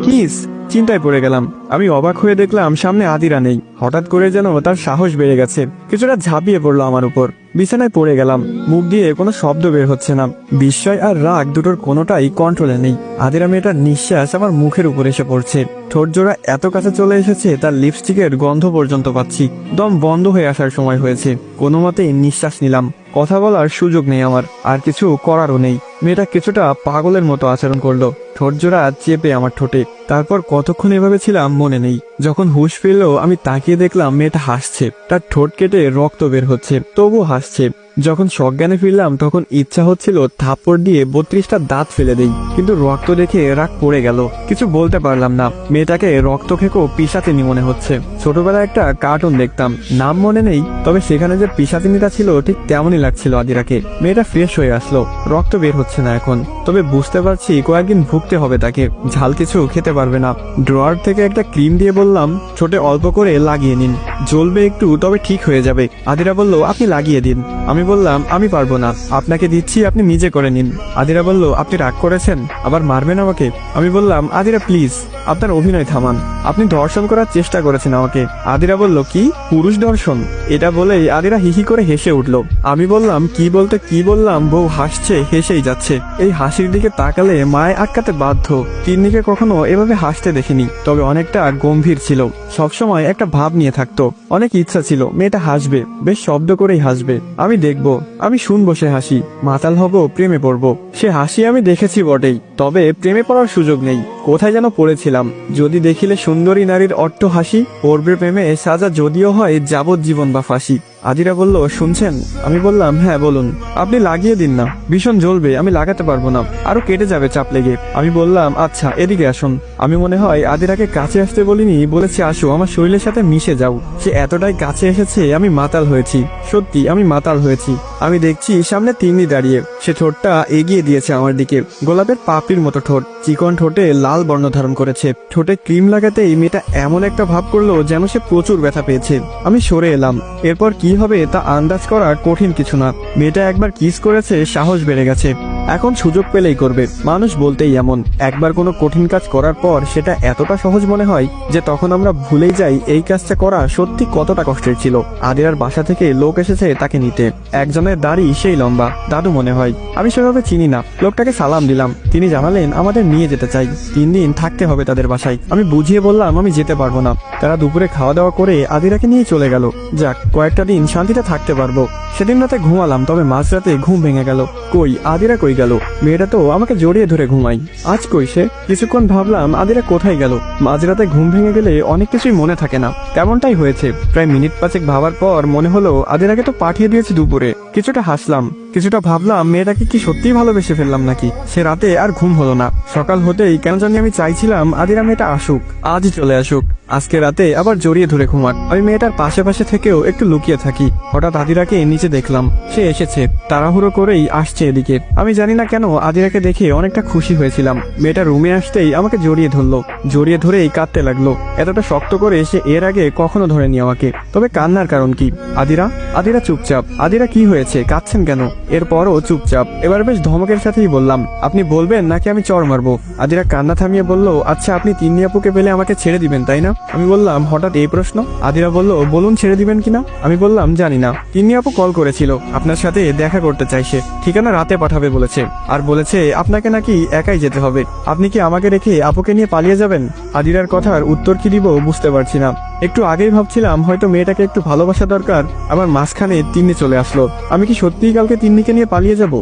Kiss. চিন্তায় পড়ে গেলাম। আমি অবাক হয়ে দেখলাম সামনে আদিরা নেই। হঠাৎ করে যেন তার সাহস বেড়ে গেছে, কিছুটা ঝাঁপিয়ে পড়লো আমার উপর। বিছানায় পড়ে গেলাম। মুখ দিয়ে কোনো শব্দ বের হচ্ছে না। বিস্ময় আর রাগ দুটোর কোনোটাই কন্ট্রোলে নেই। আদিরা মেয়েটার নিঃশ্বাস আমার মুখের উপর এসে পড়ছে। ঠোঁট জোড়া এত কাছে চলে এসেছে, তার লিপস্টিকের গন্ধ পর্যন্ত পাচ্ছি। দম বন্ধ হয়ে আসার সময় হয়েছে। কোনো মতেই নিঃশ্বাস নিলাম। কথা বলার সুযোগ নেই আমার, আর কিছু করারও নেই। মেয়েটা কিছুটা পাগলের মতো আচরণ করলো, ঠোঁট জোড়া চেপে আমার ঠোঁটে। তারপর কতক্ষণ এভাবে ছিলাম মনে নেই। যখন হুঁশ ফিরলো আমি তাকিয়ে দেখলাম মেয়েটা হাসছে। তার ঠোঁট কেটে রক্ত বের হচ্ছে, তবু হাসছে। যখন সজ্ঞানে ফিরলাম তখন ইচ্ছা হচ্ছিল থাপ্পড় দিয়ে 32টা দাঁত ফেলে দেই, কিন্তু রক্ত দেখে রাগ পড়ে গেল। কিছু বলতে পারলাম না। মেয়েটাকে রক্ত খেকো পিশাচিনী মনে হচ্ছে। ছোটবেলায় একটা কার্টুন দেখতাম, নাম মনে নেই, তবে সেখানে যে পিশাচিনীটা ছিল ঠিক তেমনই লাগছিল আদিরাকে। মেয়েটা ফ্রেশ হয়ে আসলো, রক্ত বের হচ্ছে না এখন, তবে বুঝতে পারছি কয়েকদিন ভুগতে হবে তাকে। ঝাল কিছু খেতে পারবে না। ড্রয়ার থেকে একটা ক্রিম দিয়ে বললাম ছোটে অল্প করে লাগিয়ে নিন, জ্বলবে একটু তবে ঠিক হয়ে যাবে। আদিরা বলল আপনি লাগিয়ে দিন। আমি বললাম আমি পারবো না, আপনাকে দিচ্ছি, আপনি নিজে করে নিন। আদিরা বলল আপনি রাগ করেছেন, আবার মারবেন আমাকে? আমি বললাম আদিরা প্লিজ, আপনার অভিনয় থামান, আপনি ধর্ষণ করার চেষ্টা করেছেন আমাকে। আদিরা বলল কি পুরুষ ধর্ষণ? এটা বলেই আদিরা হিহি করে হেসে উঠল। আমি বললাম কি বলতে কি বললাম, বউ হাসছে, হেসেই যাচ্ছে। এই হাসির দিকে তাকালে মায় আটকাতে বাধ্য। তিন্নিকে কখনো এভাবে হাসতে দেখিনি, তবে অনেকটা গম্ভীর ছিল। সবসময় একটা ভাব নিয়ে থাকতো। অনেক ইচ্ছা ছিল মেয়েটা হাসবে, বেশ শব্দ করেই হাসবে। আমি দেখব, আমি শুনবো সে হাসি, মাতাল হব, প্রেমে পড়বো। সে হাসি আমি দেখেছি বটেই, তবে প্রেমে পড়ার সুযোগ নেই। কোথায় যেন পড়েছিলাম, যদি দেখিলে সুন্দরী নারীর অট্ট হাসি, পড়বে প্রেমে সাজা যদিও হয় যাবজ্জীবন বা ফাঁসি। আদিরা বলল শুনছেন? আমি বললাম হ্যাঁ বলুন। আপনি লাগিয়ে দিন না, ভীষণ জ্বলবে, আমি লাগাতে পারবো না, আরো কেটে যাবে চাপ লেগে। আমি বললাম আচ্ছা এদিকে আসুন। আমি মনে হয় আদিরাকে কাছে আসতে বলিনি, বলেছি আসো আমার শরীরের সাথে মিশে যাও। সে এতটাই কাছে এসেছে আমি মাতাল হয়েছি, সত্যি আমি মাতাল হয়েছি। আমি দেখছি সামনে তিন্নি দাঁড়িয়ে, সে ঠোঁটটা এগিয়ে দিয়েছে আমার দিকে। গোলাপের পাপড়ির মতো ঠোঁট, চিকন ঠোঁটে লাল বর্ণ ধারণ করেছে। ঠোঁটে ক্রিম লাগাতেই মেয়েটা এমন একটা ভাব করলো যেন সে প্রচুর ব্যথা পেয়েছে। আমি সরে এলাম। এরপর কি হবে তা আন্দাজ করা কঠিন কিছু না। মেয়েটা একবার কিস করেছে, সাহস বেড়ে গেছে, এখন সুযোগ পেলেই করবে। মানুষ বলতেই এমন, একবার কোনো কঠিন কাজ করার পর সেটা এতটা সহজ মনে হয় যে তখন আমরা ভুলেই যাই এই কাজটা করা সত্যি কতটা কষ্টের ছিল। আদিরার বাসা থেকে লোক এসেছে তাকে নিতে। একজনের দাড়ি সেই লম্বা, দাদু মনে হয়। আমি সেভাবে চিনি না। লোকটাকে সালাম দিলাম। তিনি জানালেন আমাদের নিয়ে যেতে চাই, 3 দিন থাকতে হবে তাদের বাসায়। আমি বুঝিয়ে বললাম আমি যেতে পারবো না। তারা দুপুরে খাওয়া দাওয়া করে আদিরাকে নিয়ে চলে গেল। যাক, কয়েকটা দিন শান্তিতে থাকতে পারবো। সেদিন রাতে ঘুমালাম, তবে মাঝরাতে ঘুম ভেঙে গেল। কই আদিরা কই গেল? মেয়েটা তো আমাকে জড়িয়ে ধরে ঘুমাই, আজ কই সে? কিছুক্ষণ ভাবলাম আদিরা কোথায় গেল। মাঝরাতে ঘুম ভেঙে গেলে অনেক কিছুই মনে থাকে না, তেমনটাই হয়েছে। প্রায় মিনিট 5 ভাবার পর মনে হলো আদিরাকে তো পাঠিয়ে দিয়েছি দুপুরে। কিছুটা হাসলাম, কিছুটা ভাবলাম মেয়েটাকে কি সত্যিই ভালোবেসে ফেললাম নাকি। সে রাতে আর ঘুম হলো না। সকাল হতেই কেন জানি আমি চাইছিলাম আদিরা মেয়েটা আসুক, আজই চলে আসুক, আজকে রাতে আবার জড়িয়ে ধরে ঘুমাক। আমি মেয়েটার পাশে পাশে থেকেও একটু লুকিয়ে থাকি। হঠাৎ আদিরাকে নিচে দেখলাম, সে এসেছে, তাড়াহুড়ো করেই আসছে এদিকে। আমি জানি না কেন আদিরাকে দেখে অনেকটা খুশি হয়েছিলাম। মেয়েটা রুমে আসতেই আমাকে জড়িয়ে ধরলো, জড়িয়ে ধরেই কাঁদতে লাগলো। এতটা শক্ত করে সে এর আগে কখনো ধরেনি আমাকে। তবে কান্নার কারণ কি? আদিরা আদিরা চুপচাপ। আদিরা কি হয়েছে, কাঁদছেন কেন? এরপরও চুপচাপ। এবার বেশ ধমকের সাথেই বললাম আপনি বলবেন নাকি আমি চড় মারবো? আদিরা কান্না থামিয়ে বলল আচ্ছা আপনি তিন্নি আপুকে পেলে আমাকে ছেড়ে দিবেন তাই না? আমি বললাম হঠাৎ এই প্রশ্ন? আদিরা বলল বলুন ছেড়ে দিবেন কিনা। আমি বললাম জানি না, তিন্নি আপু কল করেছিল, আপনার সাথে দেখা করতে চাইছে, ঠিকানা রাতে পাঠাবে বলেছে, আর বলেছে আপনাকে নাকি একাই যেতে হবে। আপনি কি আমাকে রেখে আপুকে নিয়ে পালিয়ে যাবেন? আদিরার কথার উত্তর কি দিব বুঝতে পারছি না। একটু আগেই ভাবছিলাম হয়তো মেয়েটাকে একটু ভালোবাসা দরকার, আমার মাঝখানে তিন্নি চলে আসলো। আমি কি সত্যিই কালকে তিন্নিকে নিয়ে পালিয়ে যাব?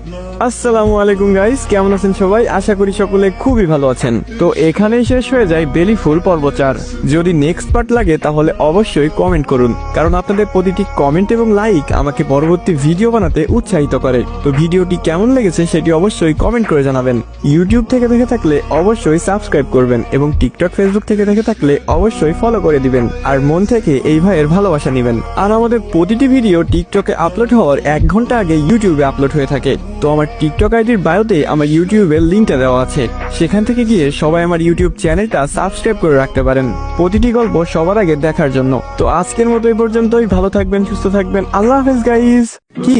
আসসালামু আলাইকুম গাইস, কেমন আছেন সবাই? আশা করি সকলে খুবই ভালো আছেন। তো এখানেই শেষ হয়ে যায় বেলি ফুল পর্ব 4। যদি নেক্সট পার্ট লাগে তাহলে অবশ্যই কমেন্ট করুন, কারণ আপনাদের প্রতিটি কমেন্ট এবং লাইক আমাকে পরবর্তী ভিডিও বানাতে উৎসাহিত করে। তো ভিডিওটি কেমন লেগেছে সেটি অবশ্যই কমেন্ট করে জানাবেন। ইউটিউব থেকে দেখে থাকলে অবশ্যই সাবস্ক্রাইব করবেন এবং টিকটক ফেসবুক থেকে দেখে থাকলে অবশ্যই ফলো করে দিবেন, আর মন থেকে এই ভাইয়ের ভালোবাসা নেবেন। আর আমাদের প্রতিটি ভিডিও টিকটকে আপলোড হওয়ার 1 ঘন্টা আগে ইউটিউবে আপলোড হয়ে থাকে। তো আমার টিকটক আইডির বায়োতে আমার ইউটিউবের লিঙ্কটা দেওয়া আছে, সেখান থেকে গিয়ে সবাই আমার ইউটিউব চ্যানেলটা সাবস্ক্রাইব করে রাখতে পারেন প্রতিটি গল্প সবার আগে দেখার জন্য। তো আজকের মতো এই পর্যন্তই। ভালো থাকবেন, সুস্থ থাকবেন, আল্লাহ হাফেজ গাইস। কি